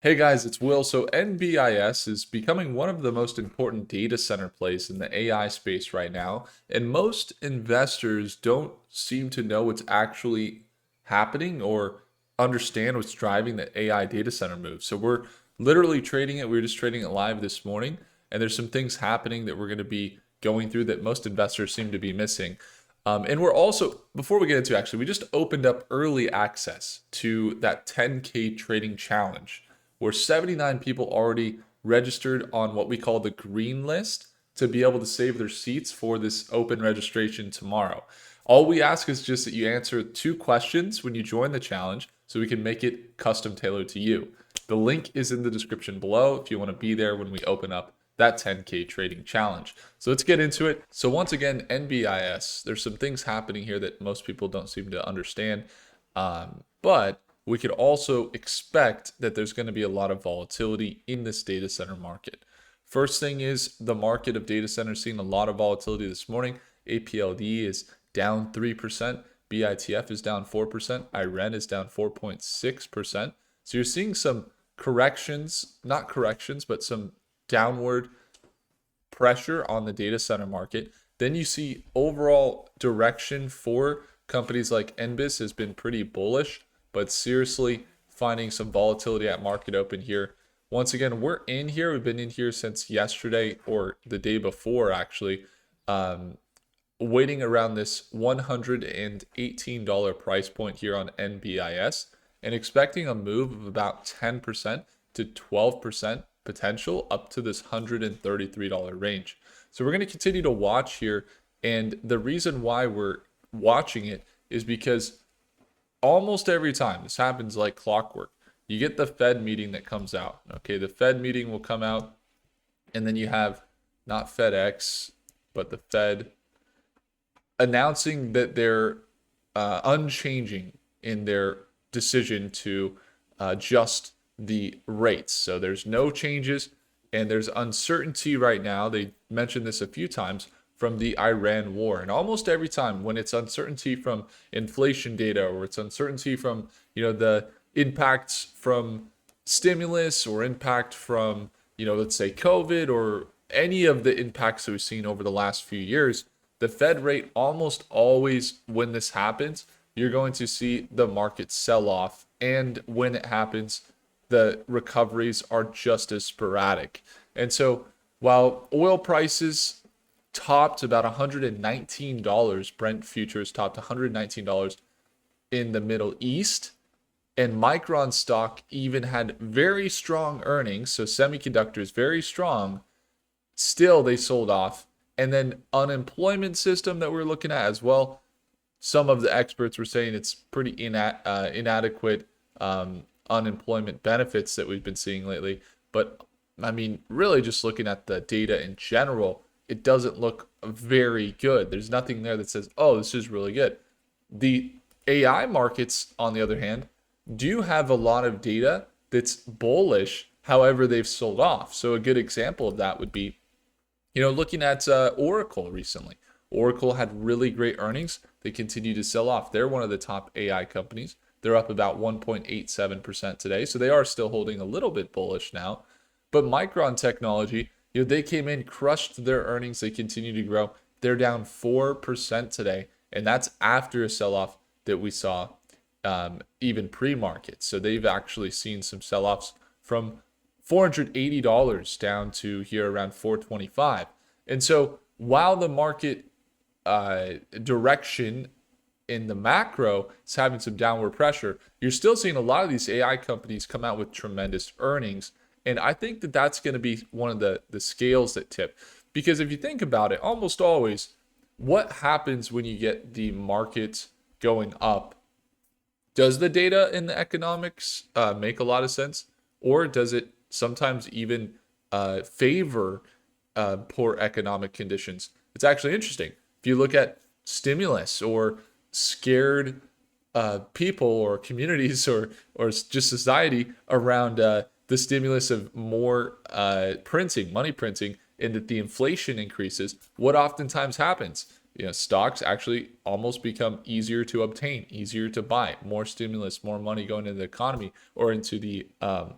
Hey guys, it's Will. So NBIS is becoming one of the most important data center plays in the AI space right now, and most investors don't seem to know what's actually happening or understand what's driving the AI data center move. So we're literally trading it. We were just trading it live this morning, and there's some things happening that we're going to be going through that most investors seem to be missing. And we're also, before we get into actually, we just opened up early access to that 10K trading challenge where 79 people already registered on what we call the green list to be able to save their seats for this open registration tomorrow. All we ask is just that you answer 2 questions when you join the challenge so we can make it custom tailored to you. The link is in the description below if you want to be there when we open up that 10K trading challenge. So let's get into it. So once again, NBIS, there's some things happening here that most people don't seem to understand. But we could also expect that there's going to be a lot of volatility in this data center market. First thing is the market of data centers seeing a lot of volatility this morning. APLD is down 3%, BITF is down 4%, IREN is down 4.6%. So you're seeing some corrections, not corrections, but some downward pressure on the data center market. Then you see overall direction for companies like NBIS has been pretty bullish, but seriously finding some volatility at market open here. Once again, we're in here. We've been in here since yesterday or the day before, actually, waiting around this $118 price point here on NBIS and expecting a move of about 10% to 12% potential up to this $133 range. So we're going to continue to watch here. And the reason why we're watching it is because almost every time this happens like clockwork, you get the Fed meeting that comes out. Okay, the Fed meeting will come out, and then you have not FedEx, but the Fed announcing that they're unchanging in their decision to adjust the rates. So there's no changes, and there's uncertainty right now. They mentioned this a few times from the Iran war. And almost every time when it's uncertainty from inflation data or it's uncertainty from, the impacts from stimulus or impact from, let's say COVID or any of the impacts that we've seen over the last few years, the Fed rate almost always, when this happens, you're going to see the market sell off. And when it happens, the recoveries are just as sporadic. And so while oil prices topped about $119, Brent futures topped $119 in the Middle East, and Micron stock even had very strong earnings, so semiconductors very strong, still they sold off. And then unemployment system that we're looking at as well, some of the experts were saying it's pretty inadequate unemployment benefits that we've been seeing lately. But I mean, really just looking at the data in general, it doesn't look very good. There's nothing there that says, oh, this is really good. The AI markets, on the other hand, do have a lot of data that's bullish. However, they've sold off. So a good example of that would be, looking at Oracle recently. Oracle had really great earnings. They continue to sell off. They're one of the top AI companies. They're up about 1.87% today. So they are still holding a little bit bullish now. But Micron Technology, they came in, crushed their earnings. They continue to grow. They're down 4% today. And that's after a sell-off that we saw even pre-market. So they've actually seen some sell-offs from $480 down to here around $425. And so while the market direction in the macro is having some downward pressure, you're still seeing a lot of these AI companies come out with tremendous earnings. And I think that that's going to be one of the scales that tip. Because if you think about it, almost always, what happens when you get the market going up? Does the data in the economics make a lot of sense? Or does it sometimes even favor poor economic conditions? It's actually interesting. If you look at stimulus or scared people or communities or just society around the stimulus of more money printing, and that the inflation increases, what oftentimes happens stocks actually almost become easier to obtain, easier to buy, more stimulus, more money going into the economy or into the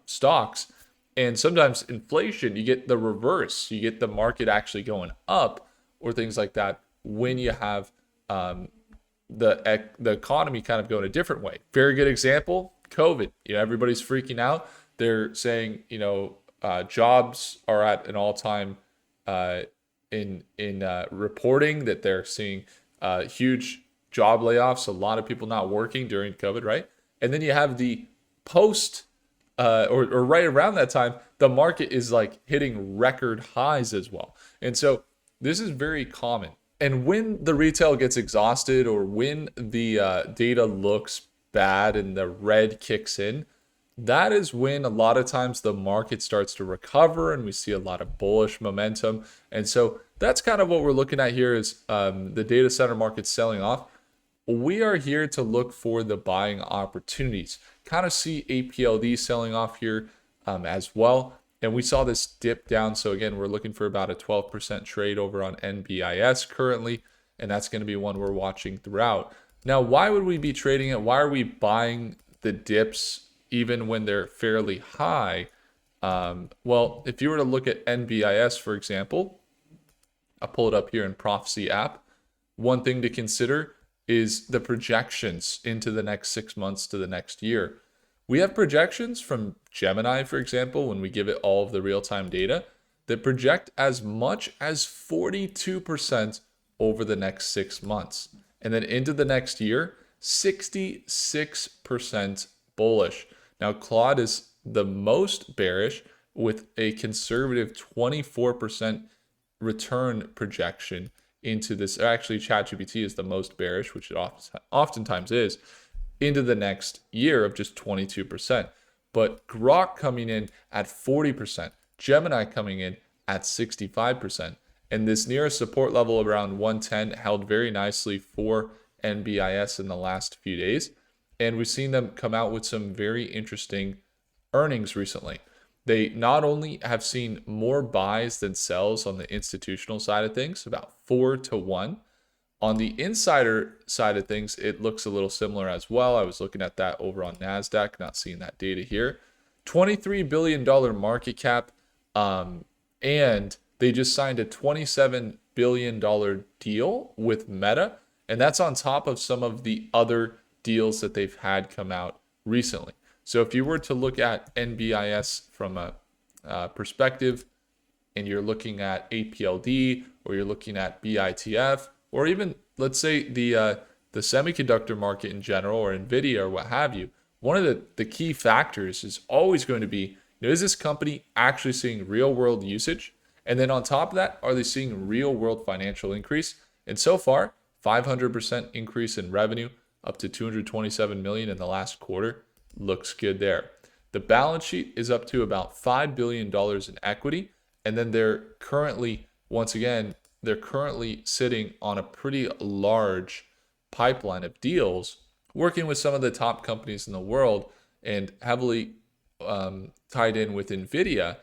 stocks. And sometimes inflation, you get the reverse. You get the market actually going up or things like that when you have the economy kind of going a different way. Very good example, COVID. Everybody's freaking out. They're saying, jobs are at an all-time in reporting that they're seeing huge job layoffs, a lot of people not working during COVID, right? And then you have the post or right around that time, the market is like hitting record highs as well. And so this is very common. And when the retail gets exhausted or when the data looks bad and the red kicks in, that is when a lot of times the market starts to recover and we see a lot of bullish momentum. And so that's kind of what we're looking at here is the data center market selling off. We are here to look for the buying opportunities. Kind of see APLD selling off here as well. And we saw this dip down. So again, we're looking for about a 12% trade over on NBIS currently. And that's going to be one we're watching throughout. Now, why would we be trading it? Why are we buying the dips even when they're fairly high? Well, if you were to look at NBIS, for example, I'll pull it up here in Prophecy app. One thing to consider is the projections into the next 6 months to the next year. We have projections from Gemini, for example, when we give it all of the real-time data that project as much as 42% over the next 6 months. And then into the next year, 66% bullish. Now, Claude is the most bearish with a conservative 24% return projection into this. Actually, ChatGPT is the most bearish, which it oftentimes is, into the next year of just 22%. But Grok coming in at 40%, Gemini coming in at 65%. And this nearest support level around 110 held very nicely for NBIS in the last few days. And we've seen them come out with some very interesting earnings recently. They not only have seen more buys than sells on the institutional side of things, about 4-1. On the insider side of things, it looks a little similar as well. I was looking at that over on NASDAQ, not seeing that data here. $23 billion market cap, and they just signed a $27 billion deal with Meta, and that's on top of some of the other deals that they've had come out recently. So if you were to look at NBIS from a perspective, and you're looking at APLD, or you're looking at BITF, or even let's say the semiconductor market in general, or NVIDIA, or what have you, one of the key factors is always going to be, is this company actually seeing real world usage? And then on top of that, are they seeing real world financial increase? And so far, 500% increase in revenue, up to 227 million in the last quarter. Looks good there. The balance sheet is up to about $5 billion in equity. And then they're currently, once again, they're currently sitting on a pretty large pipeline of deals, working with some of the top companies in the world and heavily tied in with NVIDIA,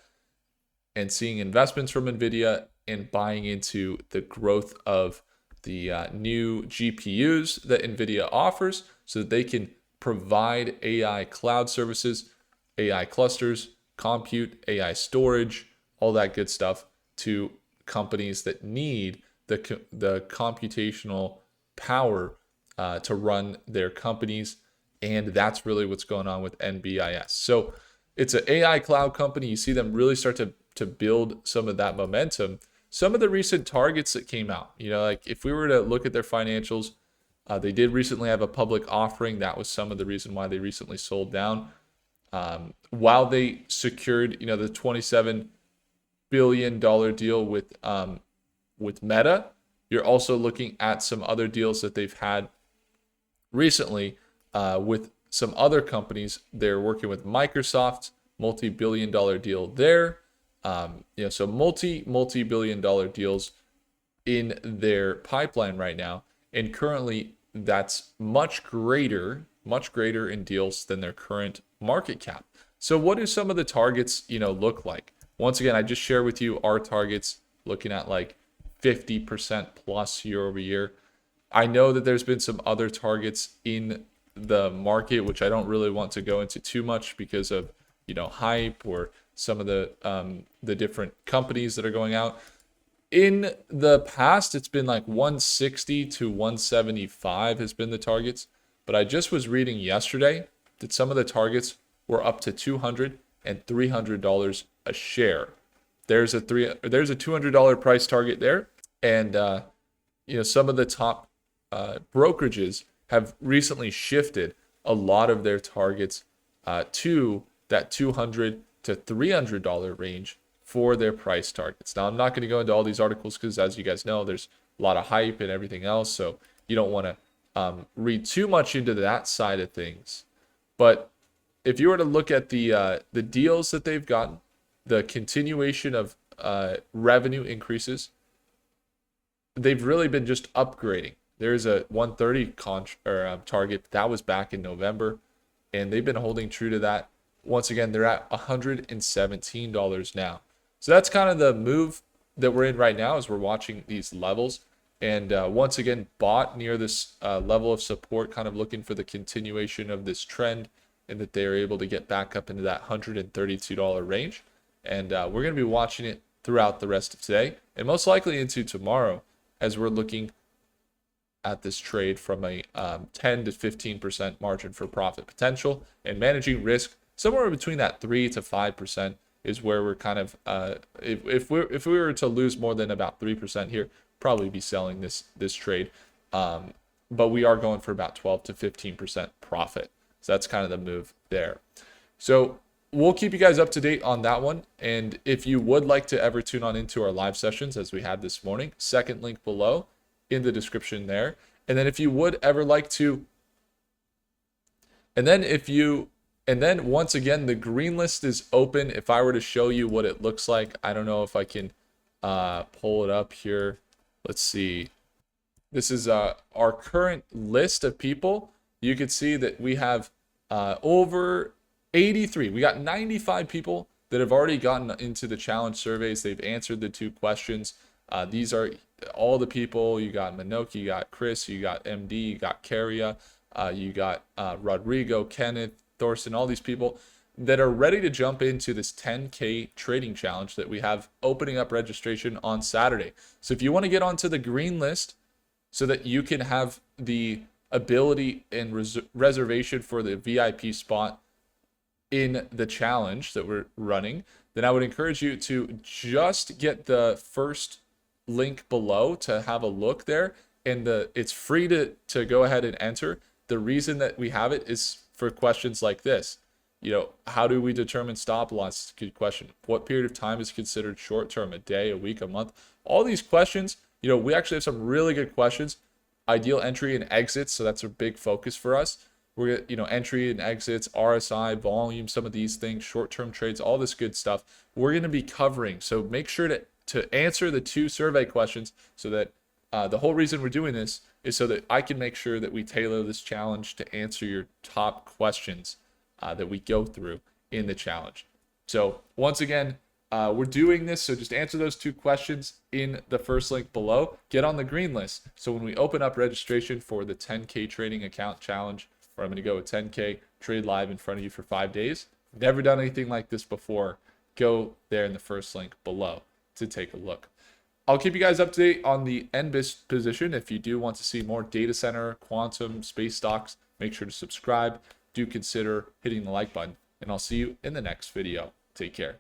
and seeing investments from NVIDIA and buying into the growth of the new GPUs that NVIDIA offers so that they can provide AI cloud services, AI clusters, compute, AI storage, all that good stuff to companies that need the computational power to run their companies. And that's really what's going on with NBIS. So it's an AI cloud company. You see them really start to build some of that momentum. Some of the recent targets that came out, like if we were to look at their financials, they did recently have a public offering. That was some of the reason why they recently sold down. While they secured, the $27 billion deal with Meta, you're also looking at some other deals that they've had recently with some other companies. They're working with Microsoft, multi-billion-dollar deal there. So multi-billion-dollar deals in their pipeline right now, and currently that's much greater in deals than their current market cap. So what do some of the targets look like? Once again, I just share with you our targets, looking at like 50% plus year over year. I know that there's been some other targets in the market, which I don't really want to go into too much because of, hype or some of the different companies that are going out. In the past, it's been like 160 to 175 has been the targets. But I just was reading yesterday that some of the targets were up to $200 and $300 a share. There's a $200 price target there, and some of the top brokerages have recently shifted a lot of their targets to that $200 to $300 range for their price targets. Now, I'm not going to go into all these articles because, as you guys know, there's a lot of hype and everything else, so you don't want to read too much into that side of things. But if you were to look at the deals that they've gotten, the continuation of revenue increases, they've really been just upgrading. There's a 130 target that was back in November, and they've been holding true to that. Once again, they're at $117 now. So that's kind of the move that we're in right now as we're watching these levels. And once again, bought near this level of support, kind of looking for the continuation of this trend, and that they're able to get back up into that $132 range. And we're going to be watching it throughout the rest of today and most likely into tomorrow as we're looking at this trade from a 10 to 15% margin for profit potential and managing risk somewhere between that 3 to 5% is where we're kind of if we were to lose more than about 3% here, probably be selling this trade. But we are going for about 12 to 15% profit. So that's kind of the move there. So we'll keep you guys up to date on that one. And if you would like to ever tune on into our live sessions as we had this morning, second link below in the description there. And then if you would ever like to, and then once again, the green list is open. If I were to show you what it looks like, I don't know if I can pull it up here. Let's see. This is our current list of people. You could see that we have over 83. We got 95 people that have already gotten into the challenge surveys. They've answered the 2 questions. These are all the people. You got Minoki, you got Chris, you got MD, you got Caria, you got Rodrigo, Kenneth, Thorsten, all these people that are ready to jump into this 10K trading challenge that we have opening up registration on Saturday. So if you want to get onto the green list so that you can have the ability and reservation for the VIP spot in the challenge that we're running, then I would encourage you to just get the first link below to have a look there. And it's free to go ahead and enter. The reason that we have it is for questions like this. How do we determine stop loss? Good question. What period of time is considered short term? A day, a week, a month? All these questions, we actually have some really good questions. Ideal entry and exits, so that's a big focus for us. We're entry and exits, RSI, volume, some of these things, short-term trades, all this good stuff we're going to be covering. So make sure to answer the 2 survey questions so that the whole reason we're doing this is so that I can make sure that we tailor this challenge to answer your top questions that we go through in the challenge. So once again, we're doing this, so just answer those 2 questions in the first link below. Get on the green list. So when we open up registration for the 10K trading account challenge, where I'm going to go with 10K, trade live in front of you for 5 days. Never done anything like this before. Go there in the first link below to take a look. I'll keep you guys up to date on the NBIS position. If you do want to see more data center, quantum, space stocks, make sure to subscribe. Do consider hitting the like button, and I'll see you in the next video. Take care.